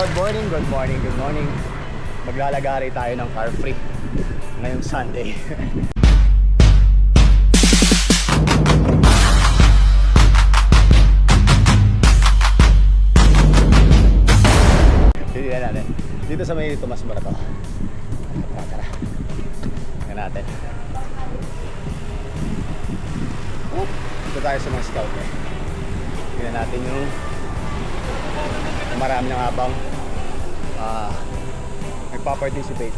Good morning, good morning, good morning. Maglalagari tayo ng car free ngayong Sunday. Hindi na natin. Dito sa may Tomas Morato. Tara. Tingnan natin. Dito tayo sa mga scout. Tingnan natin yung marami ng abang nagpa-participate.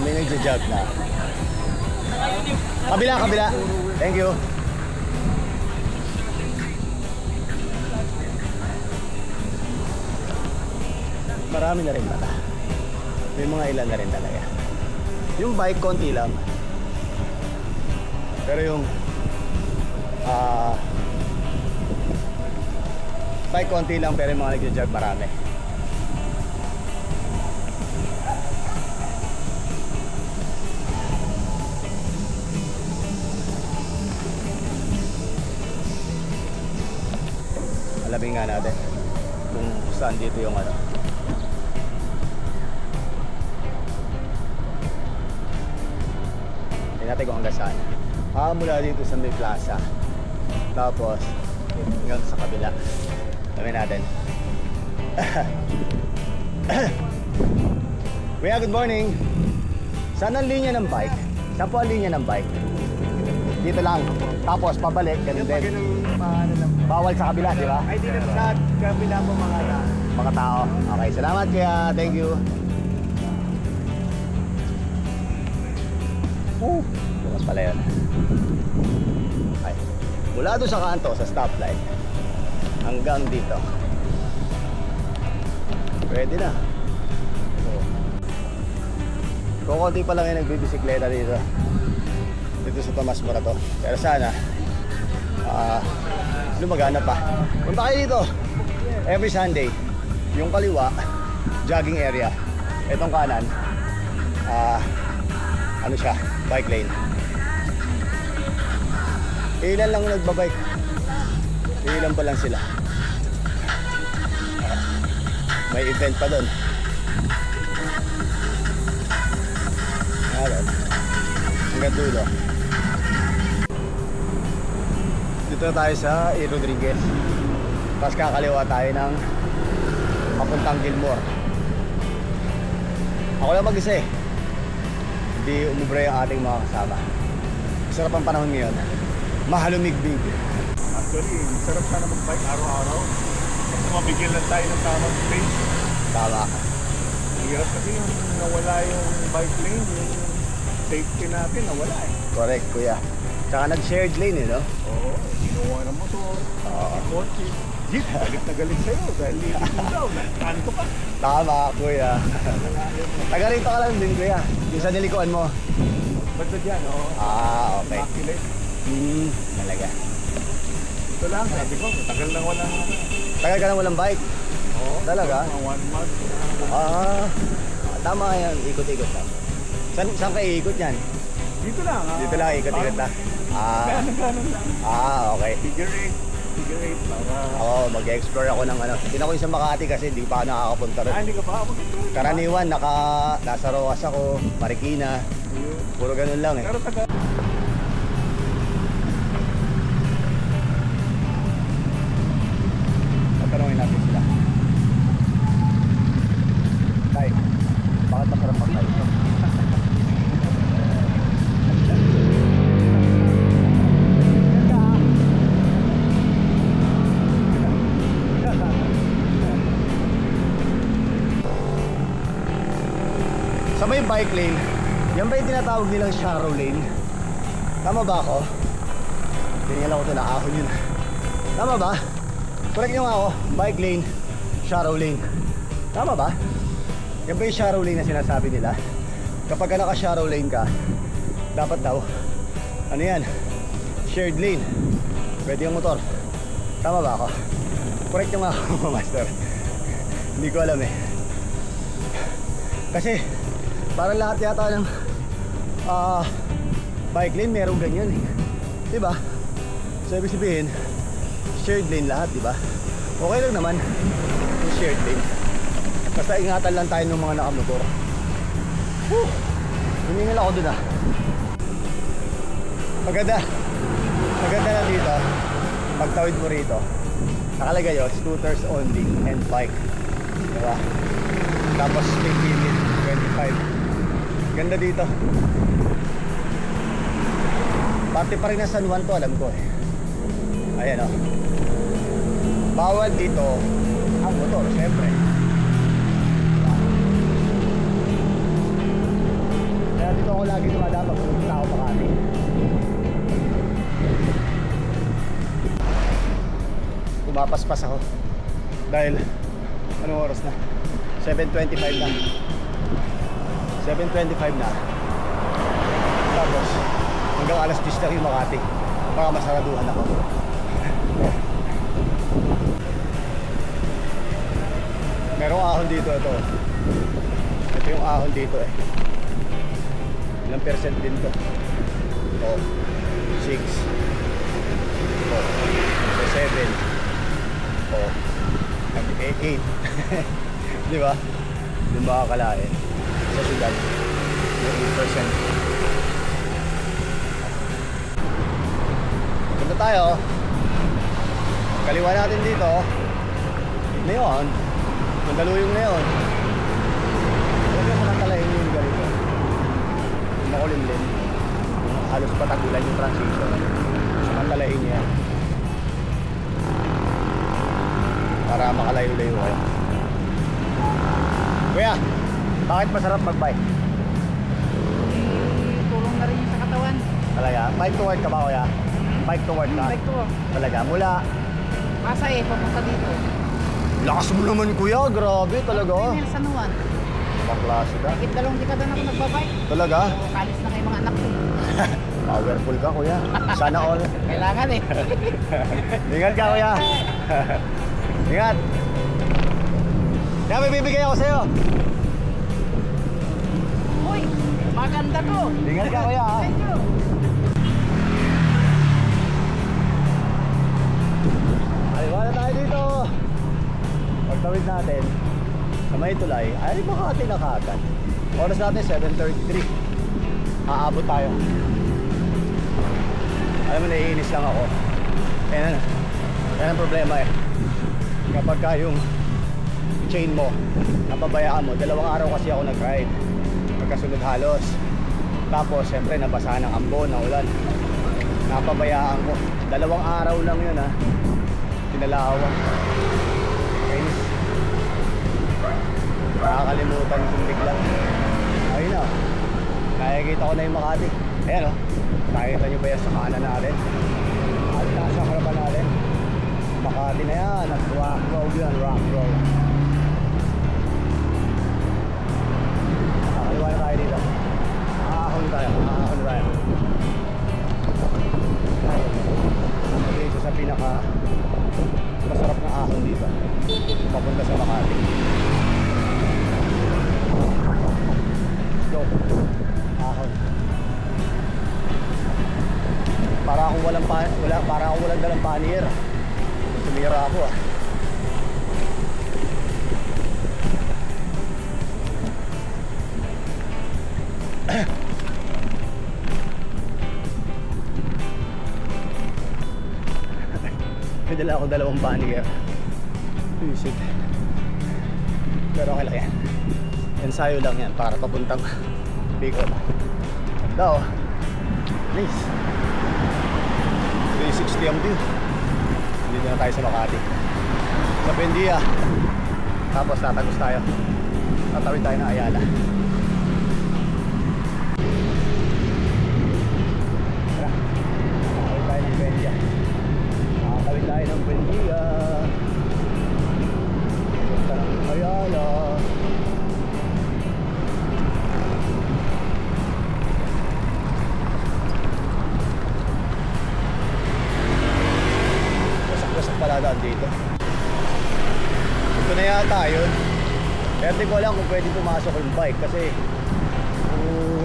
May nagja-jog na. Kabila. Thank you. Marami na rin pala. May mga ilan na rin talaga. Yung bike, konti lang. Pero yung bike, konti lang. Pero yung mga nagja-jog, marami. Alamin nga natin kung saan dito yung ano. Tingnan natin kung hanggang saan. Mula dito sa may plaza, tapos hanggang sa kabila. Alamin natin. Kuya, good morning. Saan ang linya ng bike? Saan po ang linya ng bike? Dito lang. Tapos pabalik, ganun din. Bawal sa kabila, di ba? Ay, dito sa kabila po mga tao. Okay, salamat kuya. Thank you. Bukas pala yun. Okay. Mula doon sa kanto, sa stoplight, hanggang dito. Pwede na. Kukunti pa lang yung nagbibisikleta dito. Dito sa Tomas Morato. Pero sana lumagana pa. Punta kayo dito every Sunday. Yung kaliwa, jogging area. Itong kanan, ano siya, bike lane. Ilan lang nagbabike. Ilan pa lang sila. May event pa doon. Hanggang dulo. Dito na tayo sa E. Rodriguez. Tapos kakaliwa tayo ng papuntang Gilmore. Ako lang mag-isa eh. Hindi umubre ang ating mga kasama. Sarap ang panahon ngayon. Mahalumig-big. Actually, sarap sana mag-bike araw-araw. Kasi mabigyan lang tayo ng tamang space. Tama. Hirap kasi yung nawala yung bike lane, yung safety natin nawala eh. Correct, kuya. Tsaka nag-shared lane eh, no? Oo, ginawa ng motor, kotse. Jeep, galit na galit sa'yo dahil lilit mo daw, nagtanto ka. Tama, kuya. Taga rito ka lang din, kuya. Yung sa nilikuan mo. Basta dyan, oo. Okay. Immaculate. Talaga. Ito lang, sabi ko, tagal lang walang Tagal ka lang walang bike? Oo. Talaga? Mga 1 month. Tama yan. Ikot-ikot lang. Saan ka iikot yan? Dito lang. Dito lang, ikot-ikot lang. Ganun lang. Okay. Figure 8 para... Ako, mag-explore ako ng ano. Hindi ako yung sa Makati kasi hindi pa ako nakakapunta rin. Hindi ka pa ako. Karaniwan, nasa Roas ako, Marikina. Puro ganun lang eh. Pero taga... Tatanungin natin sila. Tay, bakit masarap mag-live ito? Sa may bike lane, yan ba yung tinatawag nilang shallow lane? Tama ba ako? Tingnan ko ito, nakahon yun. Tama ba? Correct nyo nga ako, bike lane, shallow lane. Tama ba? Yan ba yung shallow lane na sinasabi nila? Kapag ka naka-shallow lane ka, dapat daw, ano yan? Shared lane. Pwede yung motor. Tama ba ako? Correct nyo nga ako, master. Hindi ko alam eh. Kasi parang lahat yata ng bike lane, merong ganyan eh. Diba? So ibig sabihin, shared lane lahat, diba? Okay lang naman yung shared lane. Basta ingatan lang tayo ng mga nakamotor. Humingal ako dun ah. Maganda na dito. Pagtawid mo rito, nakalagay yun, scooters only and bike. Diba? Tapos speed limit 25. Ganda dito. Parte pa rin ng San Juan to, alam ko eh. Ayan o. Bawal dito ang motor, syempre. Kaya dito ako lagi dumadaan pag pumunta ako Makati. Pumapaspas ako. Dahil, anong oras na? 7:25 na. 7:25 na. Tapos, hanggang alas 10 na yung Makati. Baka masaraduhan ako. Merong ahon dito ito. Ito yung ahon dito eh. Ilang percent din to? Ito 6. Ito 7. Ito 8. Di ba? Yung baka kalain sa syudad yung 8%. Punta tayo. Kaliwa natin dito. Neon. Mandaluyong neon. Talaga mo natalahin yung ganito. Yung makulimlim. Halos patagulan yung transition. Samantalahin niya. Para makalayo-layo kayo. Kuya, bakit masarap mag-bike? Tulong na rin yung sa katawan. Talaga? Bike to work ka ba kuya? Bike to work ka? Bike to work. Talaga? Mula? Pasay, papunta dito. Lakas mo naman kuya, grabe talaga. Ay, San Juan. Paklase ka. Kahit dalawang dekada na ako nagbabike. Talaga? So, kalis na kayo mga anak ko. Powerful ka kuya. Sana all. Kailangan eh. Ingat ka kuya. Ingat. Kaya may bibigay ako sa'yo. Uy, maganda to. Ingat ka kuya ha. Thank you. Aliwa na tayo dito. Pagtawid natin sa may tulay, ay Makati na kaagad. Oras natin 7:33. Aabot tayo. Alam mo, naiinis lang ako. Yan ang problema eh. Kapag ka yung chain mo, napabayaan mo. 2 araw kasi ako nag-ride. Magkasunod halos. Tapos, siyempre, nabasa ng ambon, ng ulan. Napabayaan ko. 2 araw lang yun ha. Pinalawang. Kainis. Nakakalimutan kong bigla. Ayun na. Nakikita ko na yung Makati. Ayan o. Nakikita nyo ba yan sa kanan natin? At nasa harapan natin. Makati na yan. At rock road yan. Rock road. Nakakaliwa na tayo dito. Ahon tayo. Ahon tayo. Dito sa pinaka masarap na ahon dito. Papunta sa Makati. Go. Ahon. Para akong walang dalang panier. Tumira ako ah. May dala ako 2 panier. Visit. Pero okay lang yan. Ensayo lang yan para papuntang Bicol. Ganda oh. Nice. 360 ang view. Dito na tayo sa Makati. Sa Bendia. Tapos tatagos tayo. Tatawid tayo ng Ayala. Tara. Tatawid tayo ng Bendia. Tatawid tayo ng Bendia. Punta ng Ayala. Paladaan dito. Ito na yata yun. Kaya di ko alam kung pwede pumasok yung bike kasi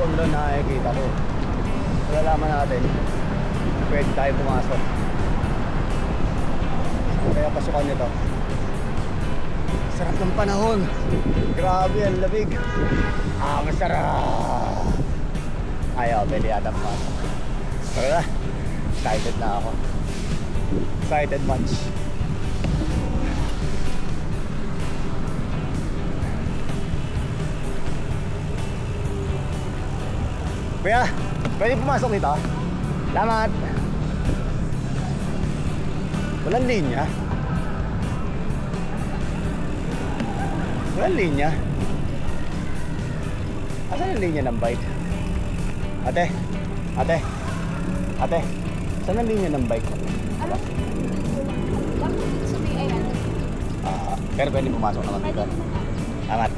gutom lang nakikita ko. Malalaman natin, pwede tayo pumasok. Kaya pasukan nito. Sarap ng panahon. Grabe, ang lamig. Ang sarap. Ayaw, pwede yata pumasok. Tara na. Excited na ako. Excited much. Kuya, pwede pumasok dito? Salamat. Walang linya. Walang linya. Asan ang linya ng bike? Ate, ate, ate, saan ang linya ng bike? Alam mo, bakit dito sa may ayan? Pero pwede pumasok naman Pwede dito. naman ako. Salamat.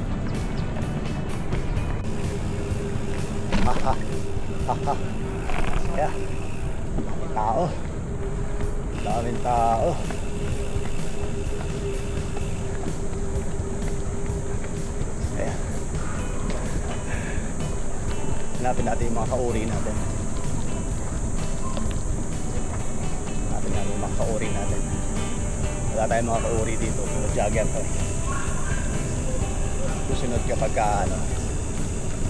Haha. Haha. Kaya, tao. Daming tao. Kaya, hanapin natin yung mga kauri natin. Hanapin natin yung mga kauri natin. Wala tayong mga kauri dito. Puro jogger to. Susunod kapag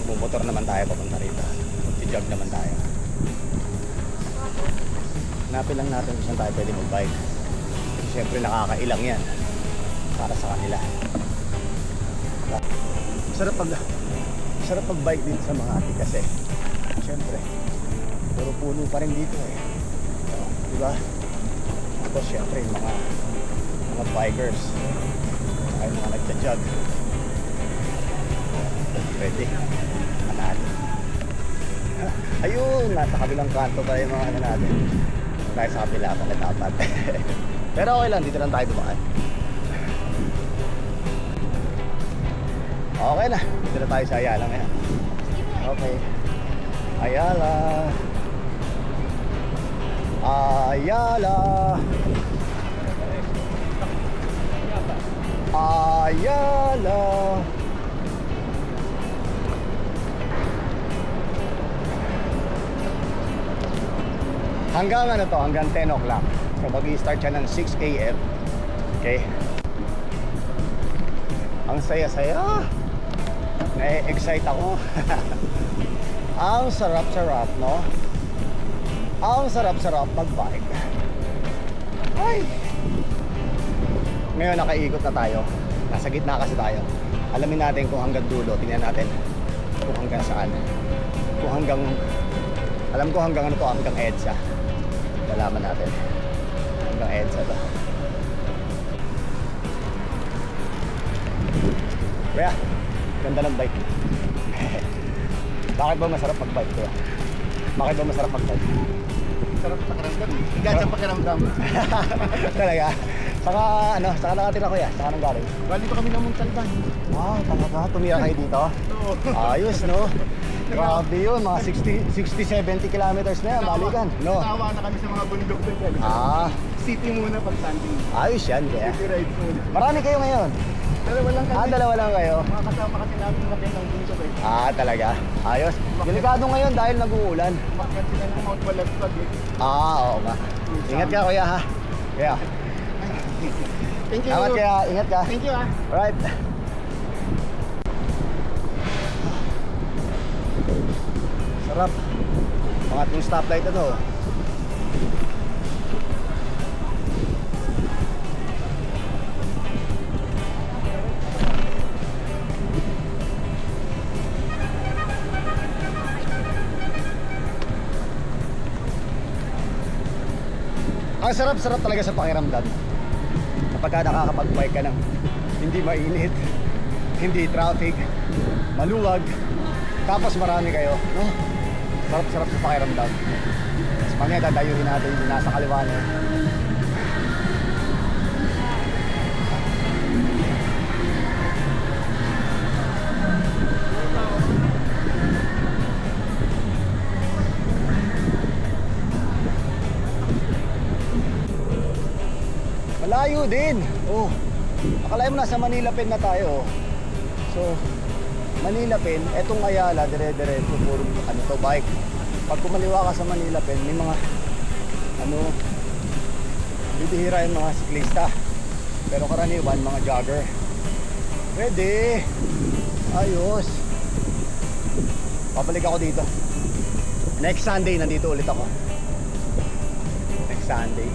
bumotor naman tayo papunta rito. Mag-jog naman tayo. Hanapin lang natin kung saan tayo pwede mag-bike. Siyempre nakakailang yan para sa kanila. Sarap pag-bike din sa mga ati kasi siyempre puro puno pa rin dito eh. Diba? Tapos siyempre yung mga bikers ay mga nagja-jog. Pwede. Manalo. Ayun, nasa kabilang kanto tayo mga ano natin. Tayo sa kabila pala dapat. Pero okay lang, dito lang tayo dumaan. Okay na, dito na tayo sa Ayala ngayon. Okay. Ayala. Ayala. Ayala. Hanggang ano to, hanggang 10 o'clock. So mag-i-start siya ng 6 a.m. Okay. Ang saya-saya. Na-excite ako. Ang sarap-sarap, no? Ang sarap-sarap mag-bike. Ay! Ngayon nakaikot na tayo. Nasa gitna kasi tayo. Alamin natin kung hanggang dulo. Tingnan natin kung hanggang saan. Kung hanggang... Alam ko hanggang ano to, hanggang EDSA. Lalaman natin. Hanggang EDSA to. Kaya, ganda ng bike. Bakit ba masarap mag-bike kuya? Bakit ba masarap mag-bike? Sarap pakiramdam. Ganda pakiramdam. Talaga? Saka ano, saka nakatira kuya? Saka nang galing? Bali pa kami ng Montalban. Wow, talaga? Tumira kayo dito? Oo. Ayos, no? Grabe yun, mga 60-70 kilometers na yan, balikan, no? Tawa na kami sa mga bundok doon. City muna pag Sunday. Ayos yan, kaya. City ride muna. Marami kayo ngayon? Dalawa lang kami. Dalawa lang kayo? Mga kasama kasi namin umakyat ng bundok eh. Talaga? Ayos. Delikado ngayon dahil nag-uulan. Umakyat sila ng Mount Balagpag eh. Oo nga. Ingat ka kuya ha. Kaya. Thank you. Salamat kaya, ingat ka. Thank you ah. Alright. Sarap. Pangatlong stoplight na to. Ang sarap-sarap talaga sa pakiramdam. Kapag nakakapag-bike ka ng hindi mainit, hindi traffic, maluwag, tapos marami kayo, no? Sarap-sarap sa pakiramdam. Tapos mamaya dadayuhin natin yung nasa kaliwa niya. Malayo din. Oh. Akalain mo nasa Manila Pen na tayo. So, Manila Pen, etong Ayala, dire-diretso, puro ano to, bike. Pag kumaliwa ka sa Manila Pen, may mga ano, bibihira yung mga siklista. Pero karaniwan, mga jogger. Pwede. Ayos. Babalik ako dito. Next Sunday, nandito ulit ako. Next Sunday.